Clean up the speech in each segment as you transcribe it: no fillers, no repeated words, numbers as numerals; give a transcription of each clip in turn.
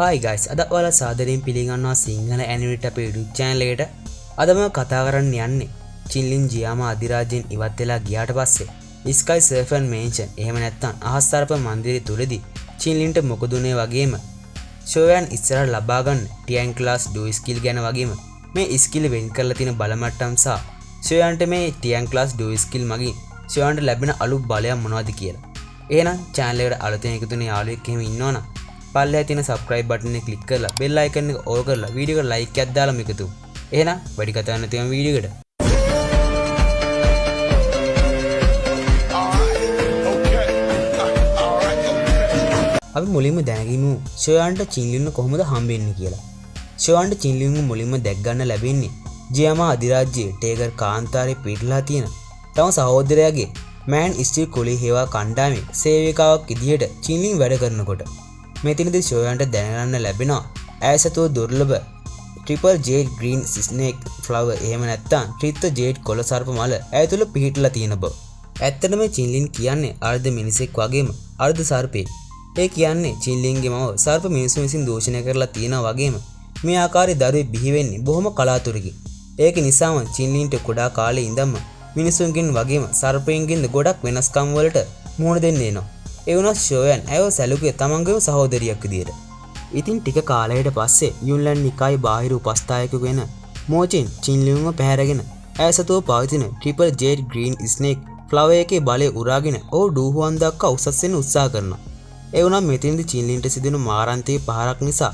Hi guys, අද ඔයාලා සාදරයෙන් පිළිගන්නවා සිංහල ඇනිමේට් අපේ YouTube channel එකට. අද මම කතා කරන්න යන්නේ චින්ලින් ජියාමා අධිරාජ්‍යයෙන් ඉවත් වෙලා ගියාට පස්සේ Sky Surfer Mansion එහෙම නැත්නම් අහස් සර්ප මන්දිරය තුලදී චින්ලින්ට මොකද උනේ වගේම ෂෝයන් ඉස්සරහ ලබා ගන්න ටියන් ක්ලාස් ඩු ස්කිල් ගැන වගේම මේ ස්කිල් වෙන් කරලා තියෙන බල මට්ටම් සහ ෂෝයන්ට මේ ටියන් ක්ලාස් ඩු ස්කිල් මගින් ෂෝයන්ට ලැබෙන අලුත් බලයක් මොනවද කියලා. එහෙනම් channel එකට අලුතෙන් එකතු වෙන යාළුවෙක් එහෙම ඉන්නවනම් පල්ලෙහා තියෙන subscribe button එක click කරලා bell icon එක on කරලා වීඩියෝ එකට like එකක් දාලා මේක තුමු. එහෙනම් වැඩි කතා නැතිව වීඩියෝ එකට. අපි මුලින්ම දැනගමු ෂෝයන්ට චින්ලින් කොහොමද හම්බෙන්නේ කියලා. ෂෝයන්ට චින්ලින් මුලින්ම දැක් ගන්න ලැබෙන්නේ ජියාමා අධිරාජ්‍යයේ ටේගර් කාන්තාරේ පිටලා තියෙන තම සහෝදරයාගේ මෑන් ස්ටිල් කුලී හේවා කණ්ඩායමේ සේවිකාවක් විදිහට චින්ලින් වැඩ කරනකොට මෙතනදී ෂෝයන්ට දැනගන්න ලැබෙනවා ඇයසතුව දුර්ලභ ට්‍රිපල් ජේඩ් ග්‍රීන් ස්නේක් ෆ්ලවර් එහෙම නැත්නම් ත්‍රිත්ව ජේඩ් කොළ සර්ප මල ඇය තුල පිහිටලා තියෙන බව. ඇත්තටම චින්ලින් කියන්නේ අර්ධ මිනිසෙක් වගේම අර්ධ සර්පෙක්. ඒ කියන්නේ චින්ලින්ගේ මව සර්ප මිනිසුන් විසින් දූෂණය කරලා තියෙනවා වගේම මේ ආකාරයේ දරුවෙක් බිහි වෙන්නේ බොහොම කලාතුරකින්. ඒක නිසාම චින්ලින්ට කුඩා කාලේ ඉඳන්ම මිනිසුන්ගෙන් වගේම සර්පයින්ගෙන් ගොඩක් වෙනස්කම් වලට මුහුණ දෙන්න එනවා. ඒ වුණත් ෂෝයන් ඇයව සැලකුවේ තමන්ගේම සහෝදරියක් විදියට. ඉතින් ටික කාලයකට පස්සේ යුන්ලන් නිකායේ බාහිර උපස්ථායකයෙකු වෙන මෝචින් චින්ලින්ව පැහැරගෙන ඇය සතුව පවතින ට්‍රිපල් ජේඩ් ග්‍රීන් ස්නේක් ෆ්ලවර් එකේ බලය උරාගෙන ඔහු ඩූහුවන් දක්වා උසස් වෙන්න උත්සාහ කරනවා. ඒ වුණත් මෙතනදී චින්ලින්ට සිදුවන මාරාන්තික පහරක් නිසා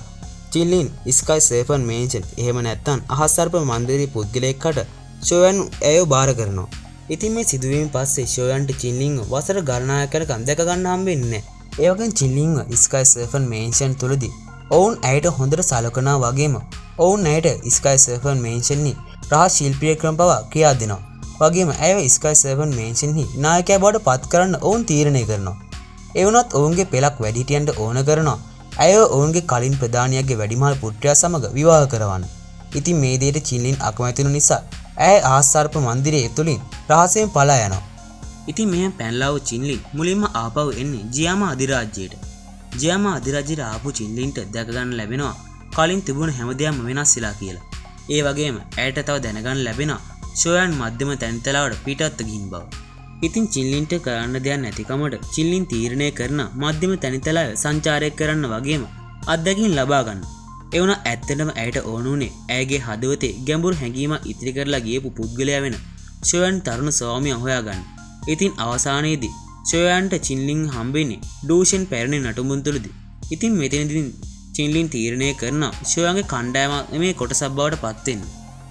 චින්ලින් ස්කයි සර්ෆර් මේන්ෂන් එහෙම නැත්නම් අහස් සර්ප මන්දිරයේ පුද්ගලයෙක්ට ෂෝයන් ඇයව බාර කරනවා. ඉතින් මේ සිදුවීම පස්සේ ෂෝයන්ට චින්ලින්ව වසර ගණනායකයකට දැක ගන්න හම්බෙන්නේ නැහැ. ඒ වගේම චින්ලින්ව ස්කයි සර්ෆර් මේන්ෂන් තුලදී ඔවුන් ඇයට හොඳට සලකනවා වගේම ඔවුන් ඇයට ස්කයි සර්ෆර් මේන්ෂන්හි රහස් ශිල්පියෙක් ක්‍රම පවා කියා දෙනවා. වගේම ඇයව ස්කයි සර්ෆර් මේන්ෂන්හි නායකයා බවට පත් කරන්න ඔවුන් තීරණය කරනවා. ඒ වුණත් ඔවුන්ගේ පෙළක් වැඩිහිටියන්ට ඕන කරනවා ඇයව ඔවුන්ගේ කලින් ප්‍රධානියාගේ වැඩිමහල් පුත්‍රයා සමග විවාහ කරවන්න. ඉතින් මේ දෙයට චින්ලින් අකමැති වුණු නිසා ඇය අහස් සර්ප මන්දිරයේ තුලින් රහසෙන් පලා යනවා. ඉතින් මෙහෙම පැනලා වූ චින්ලින් මුලින්ම ආපහු එන්නේ ජියාමා අධිරාජ්‍යයට. ජියාමා අධිරාජ්‍යයට ආපු චින්ලින්ට දැක ගන්න ලැබෙනවා කලින් තිබුණ හැමදේම වෙනස් වෙලා කියලා. ඒ වගේම ඇයට තව දැනගන්න ලැබෙනවා ෂෝයන් මධ්‍යම තැන්තලාවට පිටත් ගිහින් බව. ඉතින් චින්ලින්ට කරන්න දෙයක් නැතිකමට චින්ලින් තීරණය කරන මධ්‍යම තැන්තලාව සංචාරය කරන්න වගේම අත්දැකීම් ලබා ගන්න. ඒ වුණා ඇත්තටම ඇයට ඕන උනේ ඇයගේ හදවතේ ගැඹුරු හැඟීමක් ඉතිරි කරලා ගියපු පුද්ගලයා වෙන ෂෝයන් තරුණ ස්වාමියා හොයාගන්න. ඉතින් අවසානයේදී ෂෝයන්ට චින්ලින් හම්බෙන්නේ ඩූෂන් පැරණි නටුමුන් තුලදී. ඉතින් මෙතනදී චින්ලින් තීරණය කරනවා ෂෝයන්ගේ කණ්ඩායම මේ කොටසක් බවට පත් වෙන්න.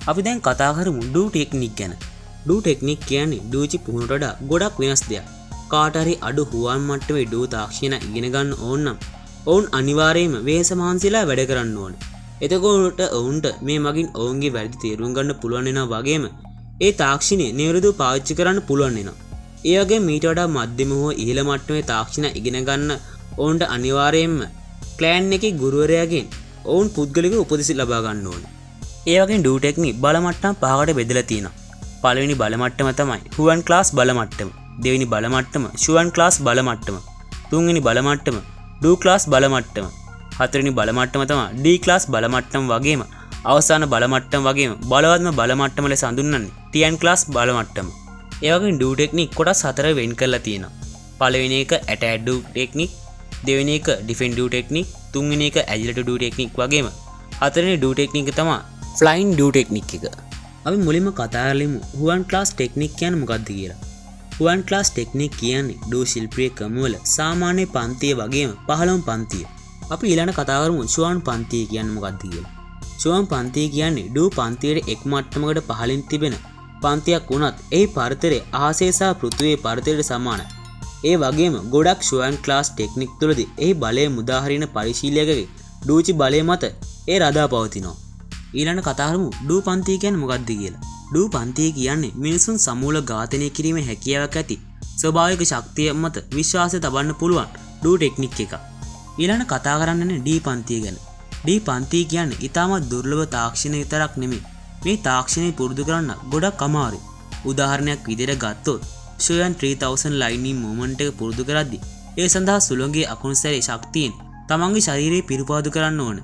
අපි දැන් කතා කරමු ඩූ ටෙක්නික් ගැන. ඩූ ටෙක්නික් කියන්නේ ඩූචි පුහුණුවට වඩා ගොඩක් වෙනස් දෙයක්. කාට හරි අඩු හුවන් මට්ටමේ ඩූ තාක්ෂණ ඉගෙන ගන්න ඕන නම් ඔවුන් අනිවාර්යයෙන්ම වෙහෙස මහන්සිලා වැඩ කරන්න ඕන. එතකොට ඔවුන්ට මේ මගින් ඔවුන්ගේ වැරදි තේරුම් ගන්න පුළුවන් වෙනවා වගේම ඒ තාක්ෂණය නිවැරදිව පාවිච්චි කරන්න පුළුවන් වෙනවා. ඒ වගේම මීට වඩා මධ්‍යම හෝ ඉහළ මට්ටමේ තාක්ෂණ ඉගෙන ගන්න ඔවුන්ට අනිවාර්යයෙන්ම ක්ලෑන් එකේ ගුරුවරයාගෙන් ඔවුන් පුද්ගලික උපදෙස් ලබා ගන්න ඕන. ඒ වගේම ඩූ ටෙක්නික් බල මට්ටම් පහකට බෙදලා තියෙනවා. පළවෙනි බල මට්ටම තමයි හුවන් ක්ලාස් බල මට්ටම. දෙවෙනි බල මට්ටම ෂුවන් ක්ලාස් බල මට්ටම. තුන්වෙනි බල මට්ටම ඩූ ක්ලාස් බල මට්ටම. හතරවෙනි බල මට්ටම තමයි ඩී ක්ලාස් බල මට්ටම වගේම අවසාන බල මට්ටම වගේම බලවත්ම බල මට්ටම ලෙස හඳුන්වන්නේ ටියන් ක්ලාස් බල මට්ටම. ඒ වගේම ඩූ ටෙක්නික් කොටස් හතරකට වෙන් කරලා තියෙනවා. පළවෙනි එක ඇටැක් ඩූ ටෙක්නික්, දෙවෙනි එක ඩිෆෙන්ඩ් ඩූ ටෙක්නික්, තුන්වෙනි එක ඇජිලිටි ඩූ ටෙක්නික් වගේම හතරවෙනි ඩූ ටෙක්නික් තමයි ෆ්ලයින් ඩූ ටෙක්නික් එක. අපි මුලින්ම කතා කරමු හුවන් ක්ලාස් ටෙක්නික් කියන්නේ මොකක්ද කියලා. හුවන් ක්ලාස් ටෙක්නික් කියන්නේ ඩූ ශිල්පීය ක්‍රමවල සාමාන්‍ය පන්තිය වගේම 15 පන්තිය. අපි ඊළඟ කතා කරමු ෂුවන් පන්තිය කියන්නේ මොකක්ද කියලා. ෂුවන් පන්තිය කියන්නේ ඩූ පන්තියේ එක් මට්ටමකට පහළින් තිබෙන පන්තියක් වුණත් එහි පරතරය අහසේ සහ පෘථිවියේ පරතරයට සමානයි. ඒ වගේම ගොඩක් ෂුවන් ක්ලාස් ටෙක්නික් තුළදී එහි බලය මුදා හරින පරිශීලකගේ ඩූචි බලය මත ඒ රඳා පවතිනවා. ඊළඟ කතා කරමු ඩූ පන්තිය කියන්නේ මොකක්ද කියලා. ඩූ පන්තිය කියන්නේ මිනිසුන් සමූල ඝාතනය කිරීමේ හැකියාවක් ඇති ස්වභාවික ශක්තිය මත විශ්වාසය තබන්න පුළුවන් ඩූ ටෙක්නික් එකක්. ඊළඟ කතා කරන්නේ ඩී පන්තිය ගැන. ඩී පන්තිය කියන්නේ ඊටමත් දුර්ලභ තාක්ෂණ විතරක් නෙමෙයි. මේ තාක්ෂණය පුරුදු කරන්න ගොඩක් අමාරුයි. උදාහරණයක් විදිහට ගත්තොත් ෂෝයන් 3000 ලයිනින් මූවමන්ට් එක පුරුදු කරද්දී ඒ සඳහා සුළඟේ අකුණු සැරේ ශක්තියෙන් තමන්ගේ ශරීරය පිරුපාදු කරන්න ඕන.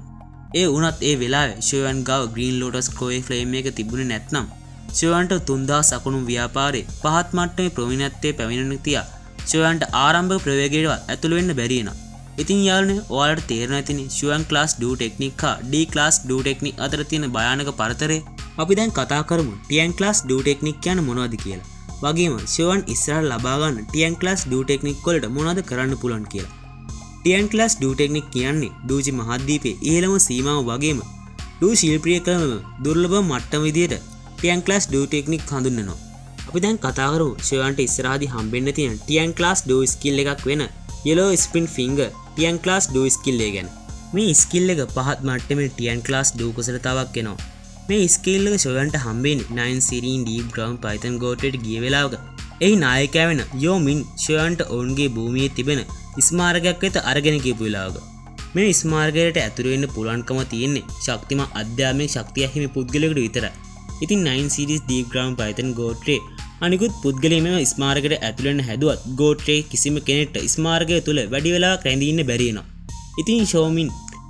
ඒ වුණත් ඒ වෙලාවේ ෂෝයන් ගාව ග්‍රීන් ලෝටස් කෝයේ ෆ්ලේම් එක තිබුණේ නැත්නම් ෂෝයන්ට 3000 අකුණු ව්‍යාපාරේ පහත් මට්ටමේ ප්‍රවීණත්වයේ පැමිණෙන තියා ෂෝයන්ට ආරම්භක ප්‍රවේගයටවත් ඇතුළු වෙන්න බැරි වෙනවා. ඉතින් යාළුවනේ ඔයාලට තේරෙනවා ඇතිනේ ෂෝයන් ක්ලාස් ඩූ ටෙක්නික් හා ඩී ක්ලාස් ඩූ ටෙක්නික් අතර තියෙන භයානක පරතරය. අපි දැන් කතා කරමු ටියන් ක්ලාස් ඩූ ටෙක්නික් කියන්නේ මොනවද කියලා. වගේම ෂෝයන් ඉස්සරහට ලබා ගන්න ටියන් ක්ලාස් ඩූ ටෙක්නික් වලට මොනවද කරන්න පුළුවන් කියලා. ටියන් ක්ලාස් ඩූ ටෙක්නික් කියන්නේ ඩූජි මහද්වීපයේ ඉහළම සීමාව වගේම ඩූ ශිල්පීය ක්‍රම දුර්ලභ මට්ටම විදියට ටියන් ක්ලාස් ඩූ ටෙක්නික් හඳුන්වනවා. අපි දැන් කතා කරමු ෂෝයන්ට ඉස්සරහදී හම්බෙන්න තියෙන ටියන් ක්ලාස් ඩූ ස්කිල් එකක් වෙන yellow spin finger ටියන් ක්ලාස් ඩූ ස්කිල් එක ගැන. මේ ස්කිල් එක පහත් මට්ටමේ ටියන් ක්ලාස් ඩූ කුසලතාවක් වෙනවා. මේ ස්කිල් එක ෂෝයන්ට හම්බෙන්නේ 9 series deep ground python ගෝත්‍රයට ගිය වෙලාවක. එහි නායකයා වෙන යෝමින් ෂෝයන්ට ඔවුන්ගේ භූමියේ තිබෙන ස්මාරකයක් වෙත අරගෙන ගියපු වෙලාවක. මේ ස්මාරකයට ඇතුළු වෙන්න පුළුවන්කම තියෙන්නේ ශක්තිමත් අධ්‍යාත්මික ශක්තිය හිමි පුද්ගලයෙකුට විතරයි. ඉතින් 9 series deep ground python ගෝත්‍රයේ අනිකුත් පුද්ගලයන් මෙම ස්මාරකයට ඇතුළු වෙන්න හැදුවත් ගෝත්‍රයේ කිසිම කෙනෙක්ට ස්මාරකය තුල වැඩි වෙලාවක් රැඳී ඉන්න බැරි වෙනවා. ඉතින් ෂෝමින්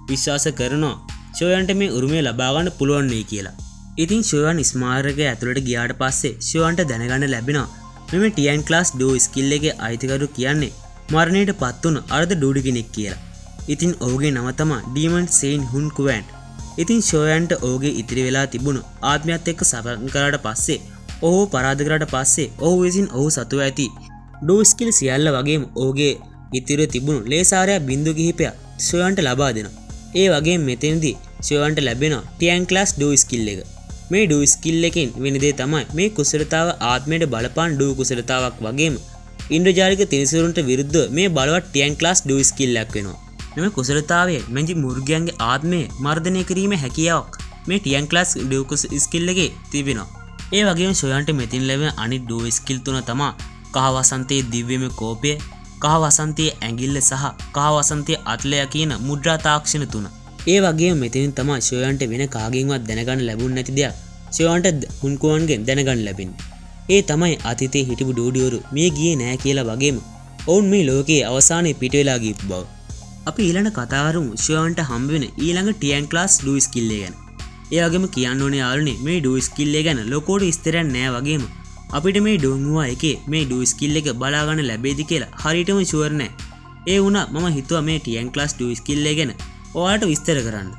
විශ්වාස කරනවා ෂෝයන්ට මේ උරුමය ලබා ගන්න පුළුවන් වෙයි කියලා. ඉතින් ෂෝයන් ස්මාරකය ඇතුළට ගියාට පස්සේ ෂෝයන්ට දැනගන්න ලැබෙනවා මෙම ටියන් ක්ලාස් ඩෝ ස්කිල් එකේ අයිතිකරු කියන්නේ මරණයට පත් වුණු අර්ධ ඩූඩි කෙනෙක් කියලා. ඉතින් ඔහුගේ නම තමයි ඩීමන් සේන් හුන් කුවෑන්ට්. ඉතින් ෂෝයන්ට ඔහුගේ ඉතිරි වෙලා තිබුණු ආත්මයත් එක්ක සමන් කරාට පස්සේ ඔහු පරාද කරාට පස්සේ ඔහු විසින් ඔහු සතුව ඇති ඩෝ ස්කිල් සියල්ල වගේම ඔහුගේ ඉතිරිව තිබුණු ලේසාරය බිඳු කිහිපයක් ෂෝයන්ට ලබා දෙනවා. ඒ වගේම මෙතනදී ෂෝයන්ට ලැබෙනවා ටියන් ක්ලාස් ඩෝ ස්කිල් එක. මේ ඩෝ ස්කිල් එකෙන් වෙන දේ තමයි මේ කුසලතාව ආත්මයට බලපාන ඩෝ කුසලතාවක් වගේම ඉන්ද්‍රජාලික තිරිසනුන්ට විරුද්ධව මේ බලවත් ටියන් ක්ලාස් ඩෝ ස්කිල් එකක් වෙනවා. මේ කුසලතාවය මෙන්ජි මුර්ගයන්ගේ ආත්මය මර්ධනය කිරීමේ හැකියාවක් මේ ටියන් ක්ලාස් ඩෝ ස්කිල් එකේ තිබෙනවා. ඒ වගේම ෂෝයන්ට මෙතින් ලැබෙන අනිත් ඩෝ ස්කිල් තුන තමයි කහ වසන්තයේ දිව්‍යමය කෝපය, කහ වසන්තයේ ඇඟිල්ල සහ කහ වසන්තයේ අත්ලය කියන මුද්‍රා තාක්ෂණ තුන. ඒ වගේම මෙතනින් තමයි ෂෝයන්ට වෙන කාගෙන්වත් දැනගන්න ලැබුණ නැති දෙයක් ෂෝයන්ට හුන්කුවන්ගෙන් දැනගන්න ලැබෙන්නේ. ඒ තමයි අතීතයේ හිටපු ඩූඩිවරු මේ ගියේ නෑ කියලා වගේම ඔවුන් මේ ලෝකයේ අවසානයේ පිට වෙලා ගියපු බව. අපි ඊළඟ කතා කරමු ෂෝයන්ට හම්බ වෙන ඊළඟ ටියන් ක්ලාස් ඩූ ස්කිල් එක ගැන. ඒ වගේම කියන්න ඕනේ යාළුවනේ මේ ඩූ ස්කිල් එක ගැන ලොකෝට විස්තරයක් නෑ වගේම අපිට මේ ඩෝංගුවා එකේ මේ ඩූ ස්කිල් එක බලා ගන්න ලැබෙයිද කියලා හරියටම ෂුවර් නෑ. ඒ වුණා මම හිතුවා මේ ටියන් ක්ලාස් ඩූ ස්කිල් එක ගැන ඔයාලට විස්තර කරන්න.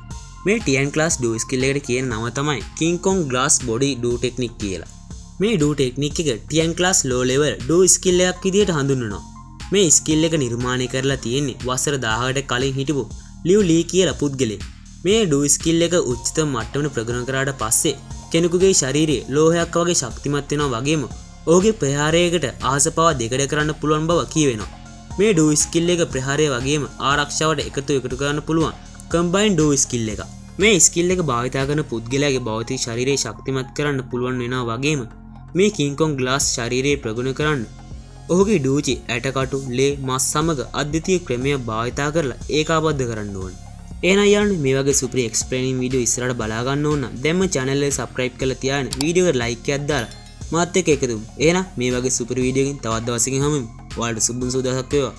මේ ටියන් ක්ලාස් ඩූ ස්කිල් එකට කියන නම තමයි කිං කොන් ග්ලාස් බොඩි ඩූ ටෙක්නික් කියලා. මේ ඩූ ටෙක්නික් එක ටියන් ක්ලාස් ලෝ ලෙවල් ඩූ ස්කිල් එකක් විදිහට හඳුන්වනවා. මේ ස්කිල් එක නිර්මාණය කරලා තියෙන්නේ වසර 1000කට කලින් හිටපු ලිව් ලී කියලා පුද්ගලයෙක්. මේ ඩූ ස්කිල් එක උච්චතම මට්ටමට ප්‍රගුණ කරාට පස්සේ කෙනෙකුගේ ශරීරයේ ලෝහයක් වගේ ශක්තිමත් වෙනවා වගේම ඔහුගේ ප්‍රහාරයකට අහස පවා දෙකඩ කරන්න පුළුවන් බව කියවෙනවා. මේ ඩූ ස්කිල් එක ප්‍රහාරය වගේම ආරක්ෂාවට එකතු කරන්න පුළුවන් කම්බයින් ඩූ ස්කිල් එක. මේ ස්කිල් එක භාවිතා කරන පුද්ගලයාගේ භෞතික ශරීරය ශක්තිමත් කරන්න පුළුවන් වෙනවා වගේම මේ කිං කොන් ග්ලාස් ශරීරය ප්‍රගුණ කරන්න ඔහුගේ ඩූචි ඇටකටු ලේ මස් සමග අද්විතීය ක්‍රමයක් භාවිතා කරලා ඒකාබද්ධ කරන්න ඕන. එහෙනම් යාළුවනේ මේ වගේ සුපිරි එක්ස්ප්ලේනින් වීඩියෝ ඉස්සරහට බලා ගන්න ඕන නම් දැන්ම channel එක subscribe කරලා තියාගෙන වීඩියෝ එකට like එකක් දාලා මාත් එක්ක එකතු වෙමු. එහෙනම් මේ වගේ සුපිරි වීඩියෝ එකකින් තවත් දවසකින් හමුවෙමු. ඔයාලට සුබ සුදාසක් වේවා.